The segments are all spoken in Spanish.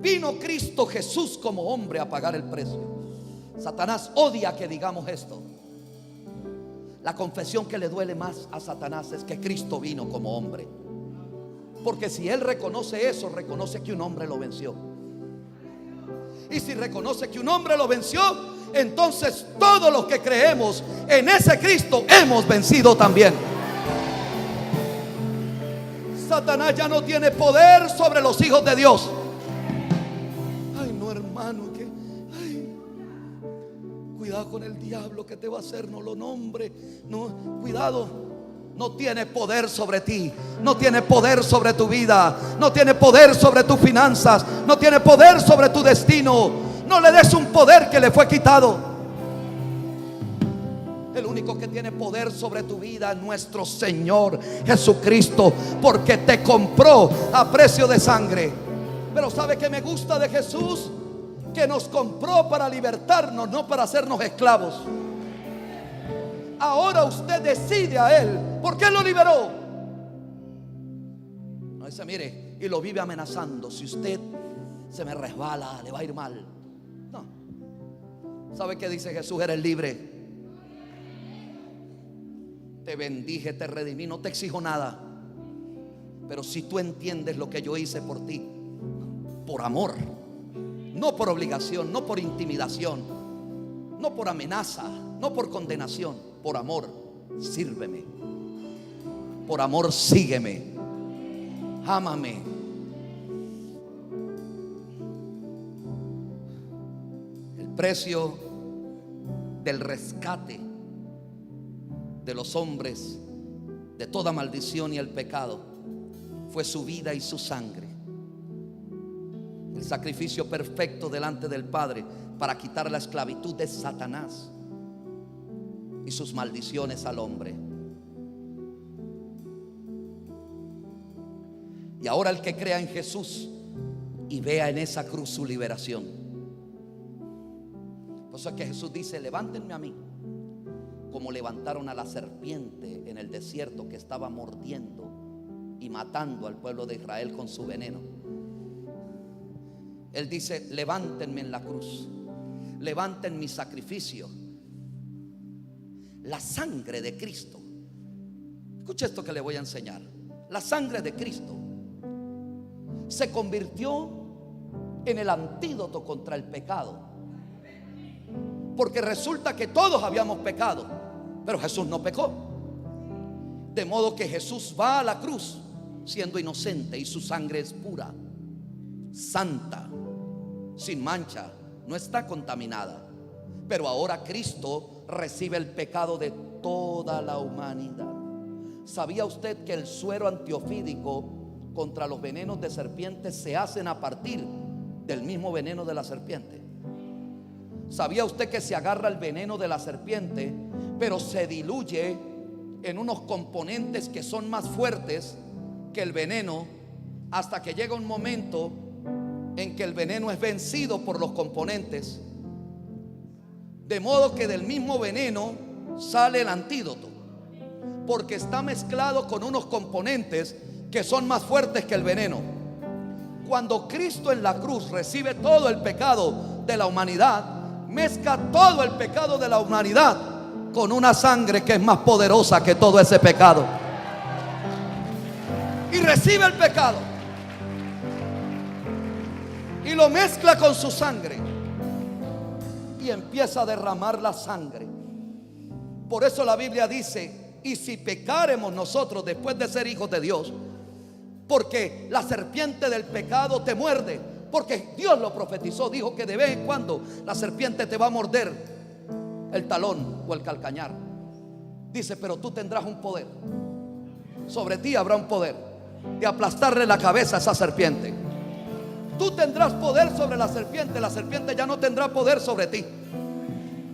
Vino Cristo Jesús como hombre a pagar el precio. Satanás odia que digamos esto. La confesión que le duele más a Satanás es que Cristo vino como hombre. Porque si él reconoce eso, reconoce que un hombre lo venció. Y si reconoce que un hombre lo venció, entonces todos los que creemos en ese Cristo hemos vencido también. Satanás ya no tiene poder sobre los hijos de Dios. Ay, no, hermano, que cuidado con el diablo, que te va a hacer, no lo nombre. No, cuidado. No tiene poder sobre ti, no tiene poder sobre tu vida, no tiene poder sobre tus finanzas, no tiene poder sobre tu destino. No le des un poder que le fue quitado. El único que tiene poder sobre tu vida es nuestro Señor Jesucristo, porque te compró a precio de sangre. Pero ¿sabe qué me gusta de Jesús? Que nos compró para libertarnos, no para hacernos esclavos. Ahora usted decide a Él, porque Él lo liberó. No dice, mire, y lo vive amenazando: si usted se me resbala, le va a ir mal. No. ¿Sabe qué dice Jesús? Eres libre. Te bendije, te redimí, no te exijo nada. Pero si tú entiendes lo que yo hice por ti, por amor, no por obligación, no por intimidación, no por amenaza, no por condenación, por amor, sírveme. Por amor, sígueme. Ámame. El precio del rescate de los hombres de toda maldición y el pecado fue su vida y su sangre. El sacrificio perfecto delante del Padre para quitar la esclavitud de Satanás y sus maldiciones al hombre. Y ahora el que crea en Jesús y vea en esa cruz su liberación. Por eso es que Jesús dice: levántenme a mí, como levantaron a la serpiente en el desierto, que estaba mordiendo y matando al pueblo de Israel con su veneno. Él dice: levántenme en la cruz, levanten mi sacrificio, la sangre de Cristo. Escuche esto que le voy a enseñar. La sangre de Cristo se convirtió en el antídoto contra el pecado. Porque resulta que todos habíamos pecado, pero Jesús no pecó. De modo que Jesús va a la cruz siendo inocente, y su sangre es pura, santa, sin mancha, no está contaminada. Pero ahora Cristo recibe el pecado de toda la humanidad. ¿Sabía usted que el suero antiofídico contra los venenos de serpiente se hacen a partir del mismo veneno de la serpiente? ¿Sabía usted que se agarra el veneno de la serpiente, pero se diluye en unos componentes que son más fuertes que el veneno, hasta que llega un momento en que el veneno es vencido por los componentes? De modo que del mismo veneno sale el antídoto, porque está mezclado con unos componentes que son más fuertes que el veneno. Cuando Cristo en la cruz recibe todo el pecado de la humanidad, mezcla todo el pecado de la humanidad con una sangre que es más poderosa que todo ese pecado, y recibe el pecado y lo mezcla con su sangre y empieza a derramar la sangre. Por eso la Biblia dice: y si pecaremos nosotros después de ser hijos de Dios, porque la serpiente del pecado te muerde, porque Dios lo profetizó, dijo que de vez en cuando la serpiente te va a morder el talón o el calcañar. Dice: pero tú tendrás un poder, sobre ti habrá un poder de aplastarle la cabeza a esa serpiente. Tú tendrás poder sobre la serpiente ya no tendrá poder sobre ti.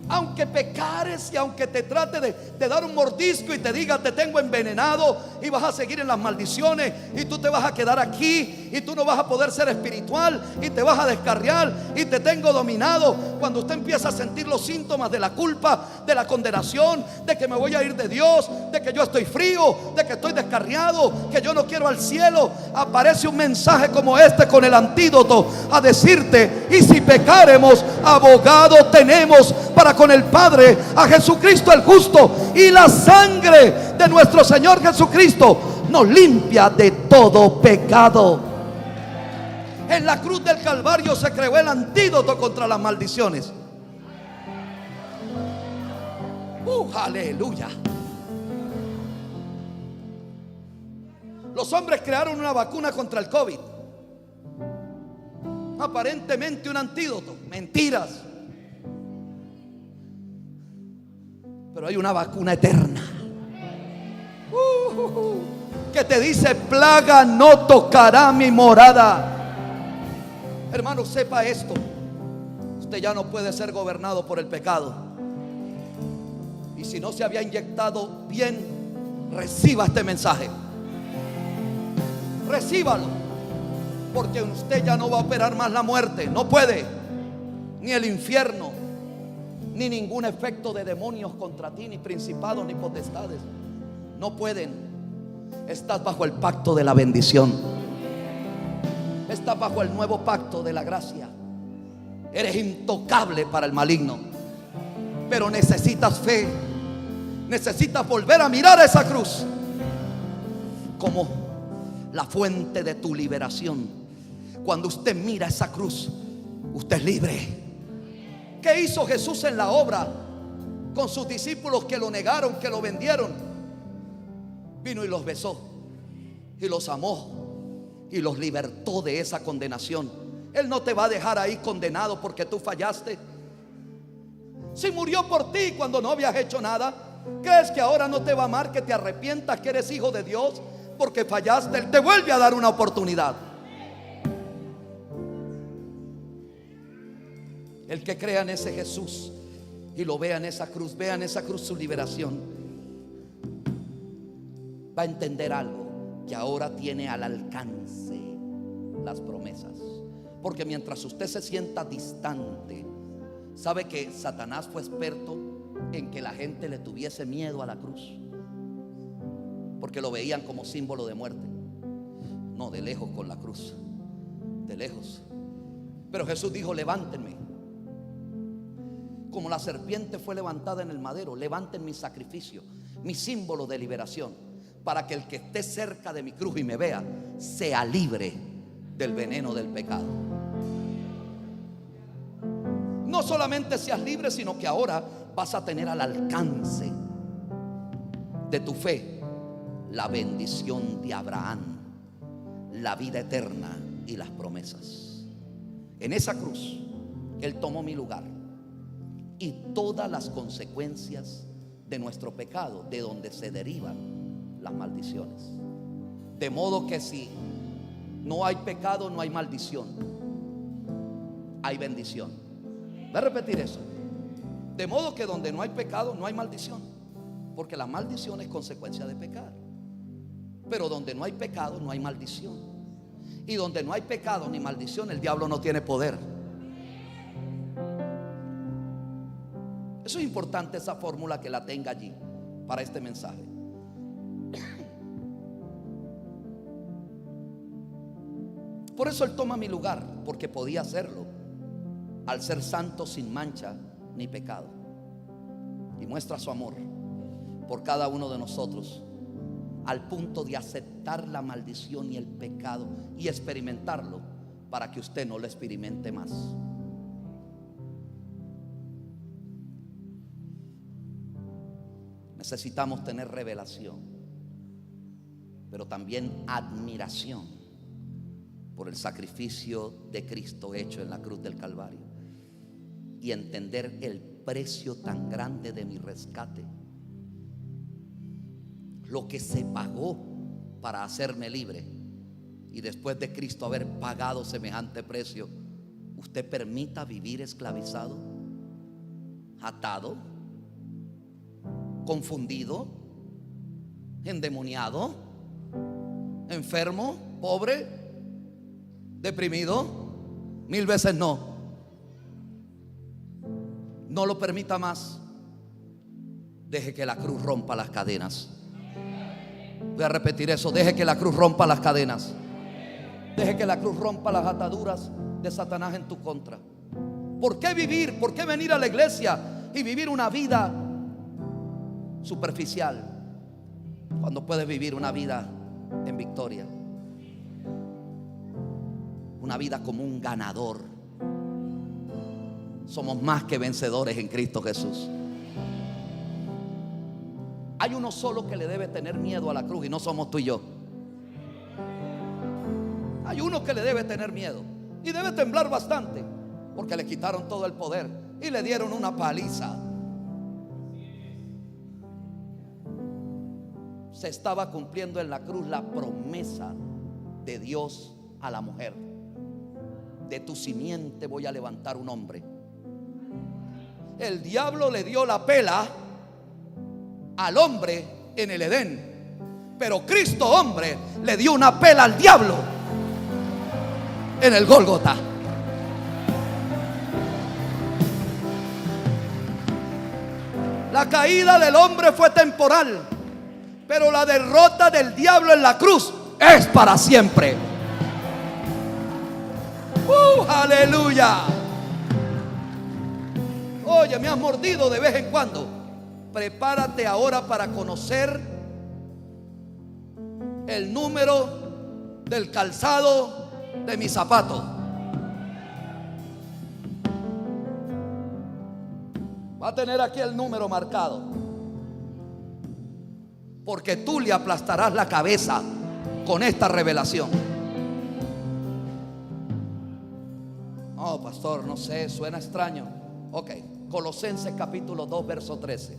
Aunque pecares y aunque te trate de dar un mordisco y te diga te tengo envenenado y vas a seguir en las maldiciones y tú te vas a quedar aquí y tú no vas a poder ser espiritual y te vas a descarriar y te tengo dominado. Cuando usted empieza a sentir los síntomas de la culpa, de la condenación, de que me voy a ir de Dios, de que yo estoy frío, de que estoy descarriado, que yo no quiero al cielo, aparece un mensaje como este con el antídoto a decirte: y si pecaremos, abogado tenemos para con el Padre, a Jesucristo el justo, y la sangre de nuestro Señor Jesucristo nos limpia de todo pecado. En la cruz del Calvario se creó el antídoto contra las maldiciones. Aleluya. Los hombres crearon una vacuna contra el COVID, aparentemente un antídoto. Mentiras. Pero hay una vacuna eterna que te dice: plaga no tocará mi morada. Hermano, sepa esto: usted ya no puede ser gobernado por el pecado. Y si no se había inyectado bien, reciba este mensaje. Recíbalo, porque usted ya no va a operar más la muerte. No puede, ni el infierno, ni ningún efecto de demonios contra ti, ni principados, ni potestades. No pueden. Estás bajo el pacto de la bendición. Estás bajo el nuevo pacto de la gracia. Eres intocable para el maligno. Pero necesitas fe. Necesitas volver a mirar a esa cruz como la fuente de tu liberación. Cuando usted mira esa cruz, usted es libre. ¿Qué hizo Jesús en la obra con sus discípulos que lo negaron, que lo vendieron? Vino y los besó y los amó y los libertó de esa condenación. Él no te va a dejar ahí condenado porque tú fallaste. Si murió por ti cuando no habías hecho nada, ¿crees que ahora no te va a amar, que te arrepientas, que eres hijo de Dios? Porque fallaste, Él te vuelve a dar una oportunidad. El que crea en ese Jesús y lo vea en esa cruz, vea en esa cruz su liberación, va a entender algo: que ahora tiene al alcance las promesas. Porque mientras usted se sienta distante, sabe que Satanás fue experto en que la gente le tuviese miedo a la cruz, porque lo veían como símbolo de muerte. No, de lejos con la cruz, de lejos. Pero Jesús dijo: levántenme. Como la serpiente fue levantada en el madero, levanten mi sacrificio, mi símbolo de liberación, para que el que esté cerca de mi cruz y me vea sea libre del veneno del pecado. No solamente seas libre, sino que ahora vas a tener al alcance de tu fe la bendición de Abraham, la vida eterna y las promesas. En esa cruz Él tomó mi lugar y todas las consecuencias de nuestro pecado, de donde se derivan las maldiciones. De modo que si no hay pecado, no hay maldición, hay bendición. Voy a repetir eso. De modo que donde no hay pecado, no hay maldición, porque la maldición es consecuencia de pecar. Pero donde no hay pecado, no hay maldición. Y donde no hay pecado ni maldición, el diablo no tiene poder. Eso es importante, esa fórmula, que la tenga allí para este mensaje. Por eso Él toma mi lugar, porque podía hacerlo al ser santo, sin mancha ni pecado, y muestra su amor por cada uno de nosotros, al punto de aceptar la maldición y el pecado y experimentarlo para que usted no lo experimente más. Necesitamos tener revelación, pero también admiración por el sacrificio de Cristo hecho en la cruz del Calvario, y entender el precio tan grande de mi rescate, lo que se pagó para hacerme libre. Y después de Cristo haber pagado semejante precio, usted permita vivir esclavizado. atado, confundido, endemoniado, enfermo, pobre, deprimido. 1000 veces no. No lo permita más. Deje que la cruz rompa las cadenas. Voy a repetir eso. Deje que la cruz rompa las cadenas. Deje que la cruz rompa las ataduras de Satanás en tu contra. ¿Por qué vivir? ¿Por qué venir a la iglesia y vivir una vida superficial cuando puedes vivir una vida en victoria? Una vida como un ganador. Somos más que vencedores en Cristo Jesús. Hay uno solo que le debe tener miedo a la cruz, y no somos tú y yo. Hay uno que le debe tener miedo y debe temblar bastante, porque le quitaron todo el poder y le dieron una paliza. Se estaba cumpliendo en la cruz la promesa de Dios a la mujer: de tu simiente voy a levantar un hombre. El diablo le dio la pela al hombre en el Edén, pero Cristo hombre le dio una pela al diablo en el Gólgota. La caída del hombre fue temporal, pero la derrota del diablo en la cruz es para siempre. Aleluya. Oye, me has mordido de vez en cuando. Prepárate ahora para conocer el número del calzado de mi zapato. Va a tener aquí el número marcado, porque tú le aplastarás la cabeza con esta revelación. Oh, pastor, no sé, suena extraño. Ok, Colosenses capítulo 2 verso 13.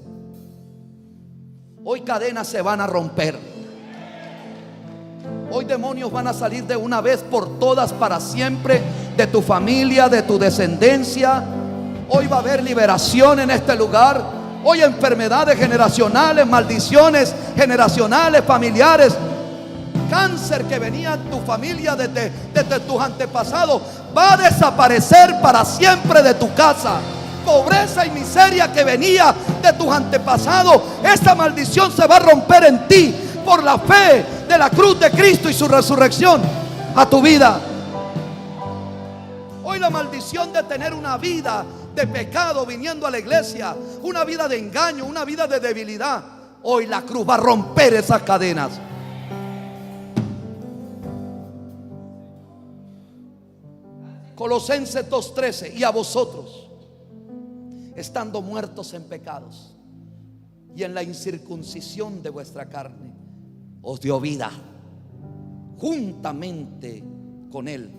Hoy cadenas se van a romper. Hoy demonios van a salir de una vez por todas para siempre de tu familia, de tu descendencia. Hoy va a haber liberación en este lugar. Hoy enfermedades generacionales, maldiciones generacionales, familiares, cáncer que venía en tu familia desde tus antepasados, va a desaparecer para siempre de tu casa. Pobreza y miseria que venía de tus antepasados, esa maldición se va a romper en ti por la fe de la cruz de Cristo y su resurrección a tu vida. Hoy la maldición de tener una vida de pecado viniendo a la iglesia, una vida de engaño, una vida de debilidad, hoy la cruz va a romper esas cadenas. Colosenses 2:13: y a vosotros, estando muertos en pecados y en la incircuncisión de vuestra carne, os dio vida juntamente con Él,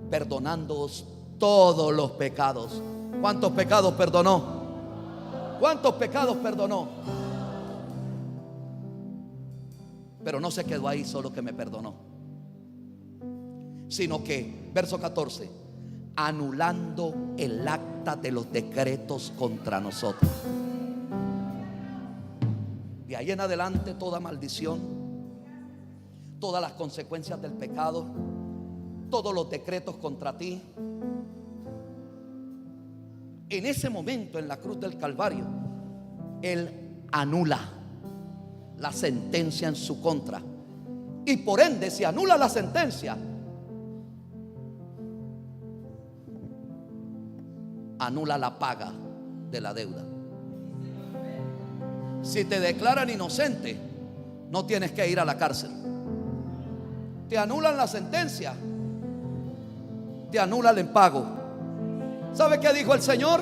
perdonándoos todos los pecados. ¿Cuántos pecados perdonó? ¿Cuántos pecados perdonó? Pero no se quedó ahí solo que me perdonó, sino que, verso 14, anulando el acta de los decretos contra nosotros. De ahí en adelante toda maldición, todas las consecuencias del pecado, todos los decretos contra ti, en ese momento en la cruz del Calvario, Él anula la sentencia en su contra. Y por ende, si anula la sentencia, anula la paga de la deuda. Si te declaran inocente, no tienes que ir a la cárcel. Te anulan la sentencia, te anulan el pago. ¿Sabe qué dijo el Señor?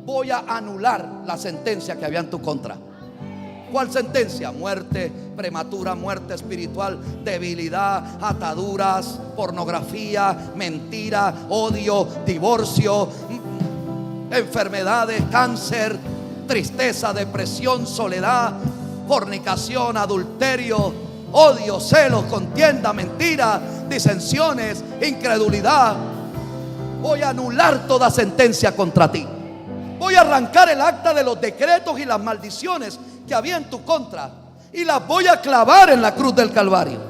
Voy a anular la sentencia que había en tu contra. ¿Cuál sentencia? Muerte prematura, muerte espiritual, debilidad, ataduras, pornografía, mentira, odio, divorcio, enfermedades, cáncer, tristeza, depresión, soledad, fornicación, adulterio, odio, celos, contienda, mentira, disensiones, incredulidad. Voy a anular toda sentencia contra ti. Voy a arrancar el acta de los decretos y las maldiciones que había en tu contra y las voy a clavar en la cruz del Calvario.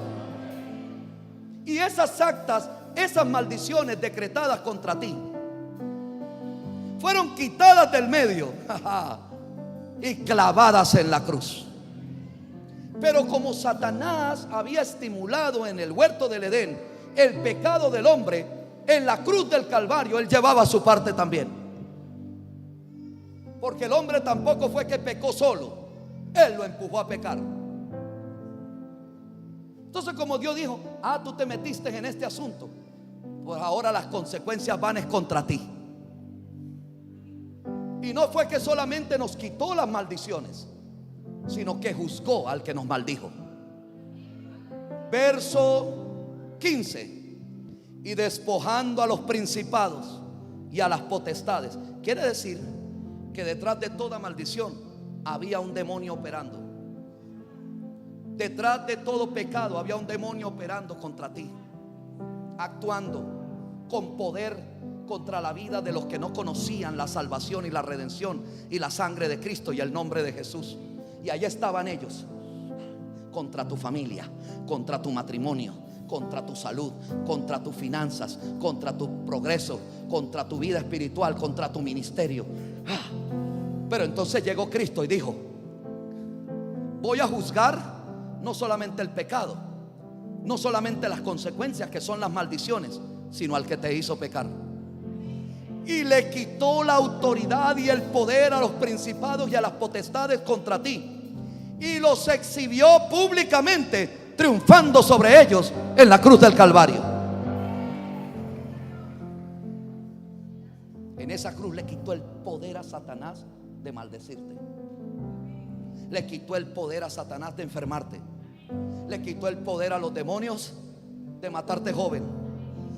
Y esas actas, esas maldiciones decretadas contra ti, fueron quitadas del medio y clavadas en la cruz. Pero como Satanás había estimulado en el huerto del Edén el pecado del hombre, en la cruz del Calvario él llevaba su parte también. Porque el hombre tampoco fue que pecó solo, él lo empujó a pecar. Entonces, como Dios dijo: tú te metiste en este asunto, pues ahora las consecuencias van es contra ti. Y no fue que solamente nos quitó las maldiciones, sino que juzgó al que nos maldijo. Verso 15: y despojando a los principados y a las potestades. Quiere decir que detrás de toda maldición había un demonio operando. Detrás de todo pecado había un demonio operando contra ti, actuando con poder contra la vida de los que no conocían la salvación y la redención y la sangre de Cristo y el nombre de Jesús. Y allí estaban ellos, contra tu familia, contra tu matrimonio, contra tu salud, contra tus finanzas, contra tu progreso, contra tu vida espiritual, contra tu ministerio. Pero entonces llegó Cristo y dijo: voy a juzgar no solamente el pecado, no solamente las consecuencias que son las maldiciones, sino al que te hizo pecar. Y le quitó la autoridad y el poder a los principados y a las potestades contra ti, y los exhibió públicamente, triunfando sobre ellos en la cruz del Calvario. En esa cruz le quitó el poder a Satanás de maldecirte. Le quitó el poder a Satanás de enfermarte. Le quitó el poder a los demonios de matarte joven.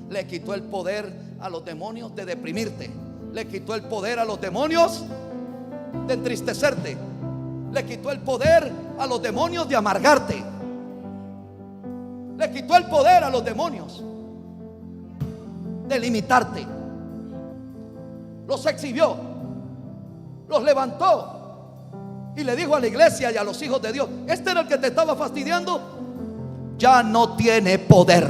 Le quitó el poder a los demonios de deprimirte. Le quitó el poder a los demonios de entristecerte. Le quitó el poder a los demonios de amargarte. Le quitó el poder a los demonios de limitarte. Los exhibió, los levantó y le dijo a la iglesia y a los hijos de Dios: este era el que te estaba fastidiando, ya no tiene poder.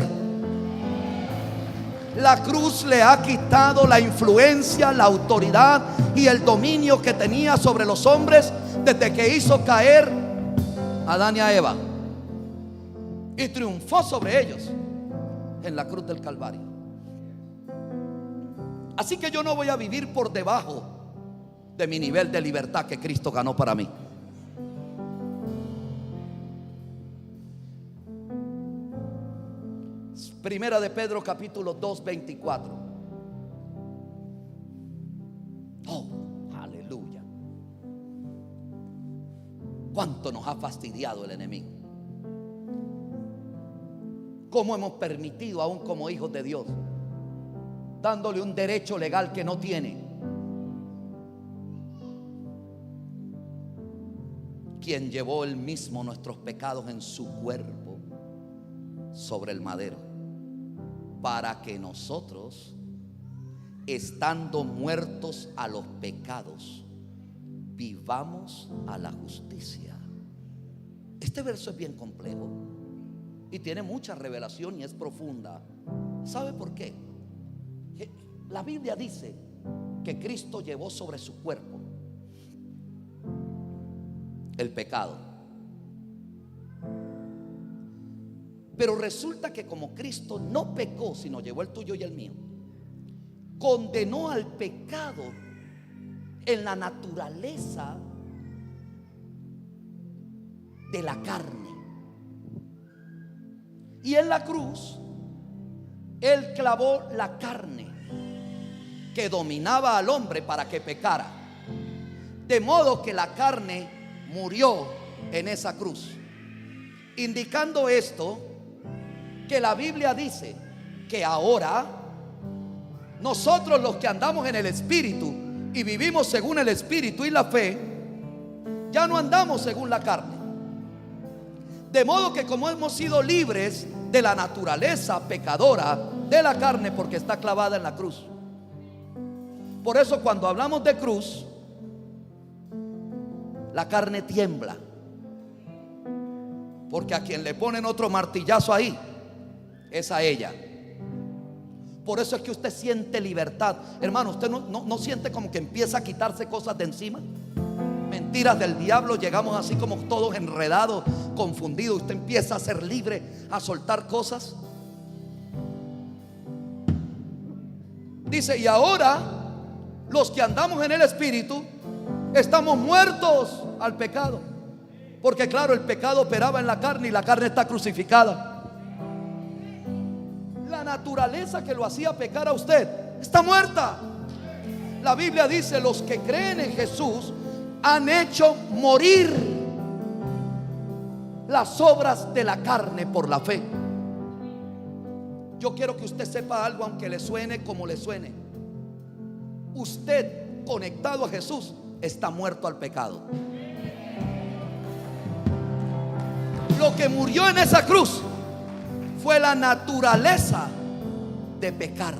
La cruz le ha quitado la influencia, la autoridad y el dominio que tenía sobre los hombres desde que hizo caer a Adán y a Eva, y triunfó sobre ellos en la cruz del Calvario. Así que yo no voy a vivir por debajo de mi nivel de libertad que Cristo ganó para mí. Primera de Pedro capítulo 2, 24. Oh, aleluya. Cuánto nos ha fastidiado el enemigo. Cómo hemos permitido, aún como hijos de Dios, dándole un derecho legal que no tiene. Quien llevó él mismo nuestros pecados en su cuerpo sobre el madero, para que nosotros, estando muertos a los pecados, vivamos a la justicia. Este verso es bien complejo y tiene mucha revelación y es profunda. ¿Sabe por qué? La Biblia dice que Cristo llevó sobre su cuerpo el pecado. Pero resulta que como Cristo no pecó, sino llevó el tuyo y el mío, condenó al pecado en la naturaleza de la carne. Y en la cruz Él clavó la carne que dominaba al hombre para que pecara, de modo que la carne murió en esa cruz, indicando esto que la Biblia dice que ahora nosotros, los que andamos en el Espíritu y vivimos según el Espíritu y la fe, ya no andamos según la carne. De modo que como hemos sido libres de la naturaleza pecadora de la carne, porque está clavada en la cruz. Por eso cuando hablamos de cruz, la carne tiembla. Porque a quien le ponen otro martillazo ahí es a ella. Por eso es que usted siente libertad. Hermano, usted no siente como que empieza a quitarse cosas de encima. Mentiras del diablo, llegamos así como todos enredados, confundidos. Usted empieza a ser libre, a soltar cosas. Dice, y ahora los que andamos en el Espíritu estamos muertos al pecado. Porque claro, el pecado operaba en la carne y la carne está crucificada. La naturaleza que lo hacía pecar a usted está muerta. La Biblia dice, los que creen en Jesús han hecho morir las obras de la carne por la fe. Yo quiero que usted sepa algo, aunque le suene como le suene. Usted, conectado a Jesús, está muerto al pecado. Lo que murió en esa cruz fue la naturaleza de pecar.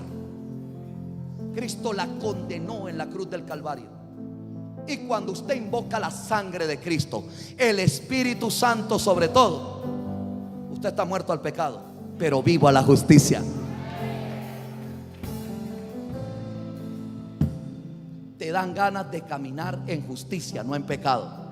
Cristo la condenó en la cruz del Calvario. Y cuando usted invoca la sangre de Cristo, el Espíritu Santo sobre todo, usted está muerto al pecado, pero vivo a la justicia. Te dan ganas de caminar en justicia, no en pecado.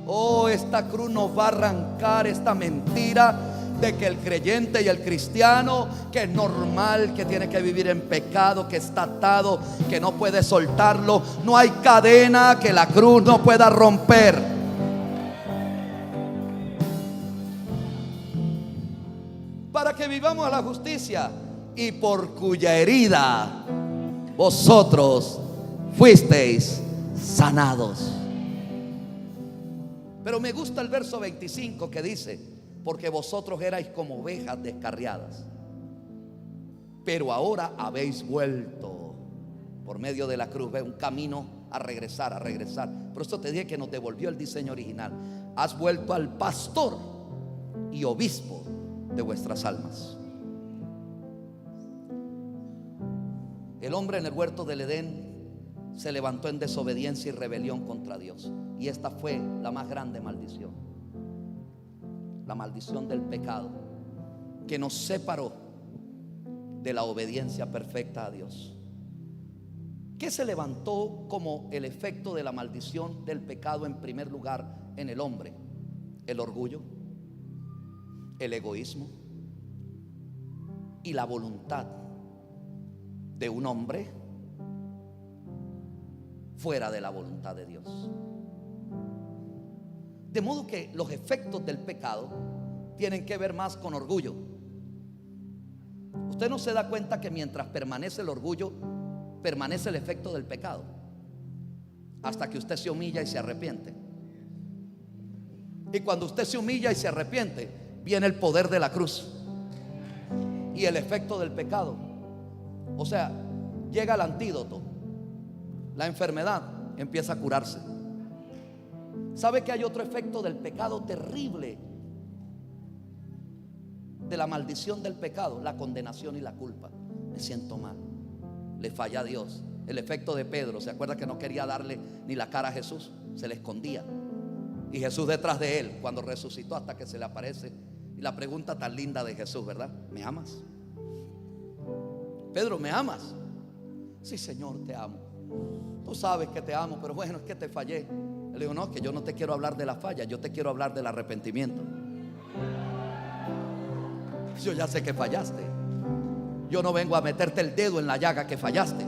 Oh, esta cruz nos va a arrancar esta mentira de que el creyente y el cristiano, que es normal, que tiene que vivir en pecado, que está atado, que no puede soltarlo. No hay cadena que la cruz no pueda romper. Para que vivamos a la justicia, y por cuya herida vosotros fuisteis sanados. Pero me gusta el verso 25 que dice, porque vosotros erais como ovejas descarriadas, pero ahora habéis vuelto por medio de la cruz. Ve un camino a regresar, a regresar. Por eso te dije que nos devolvió el diseño original. Has vuelto al pastor y obispo de vuestras almas. El hombre en el huerto del Edén se levantó en desobediencia y rebelión contra Dios, y esta fue la más grande maldición, la maldición del pecado, que nos separó de la obediencia perfecta a Dios. ¿Qué se levantó como el efecto de la maldición del pecado en primer lugar en el hombre? El orgullo, el egoísmo y la voluntad de un hombre fuera de la voluntad de Dios. De modo que los efectos del pecado tienen que ver más con orgullo. Usted no se da cuenta que mientras permanece el orgullo, permanece el efecto del pecado, hasta que usted se humilla y se arrepiente. Y cuando usted se humilla y se arrepiente, viene el poder de la cruz y el efecto del pecado. O sea, llega el antídoto. La enfermedad empieza a curarse. ¿Sabe que hay otro efecto del pecado terrible? De la maldición del pecado, la condenación y la culpa. Me siento mal, le falla a Dios. El efecto de Pedro, ¿se acuerda que no quería darle ni la cara a Jesús? Se le escondía. Y Jesús detrás de él, cuando resucitó, hasta que se le aparece. Y la pregunta tan linda de Jesús, ¿verdad? ¿Me amas? Pedro, ¿me amas? Sí, Señor, te amo. Tú sabes que te amo, pero bueno, es que te fallé. Él le dijo, no, que yo no te quiero hablar de la falla, yo te quiero hablar del arrepentimiento. Yo ya sé que fallaste. Yo no vengo a meterte el dedo en la llaga que fallaste.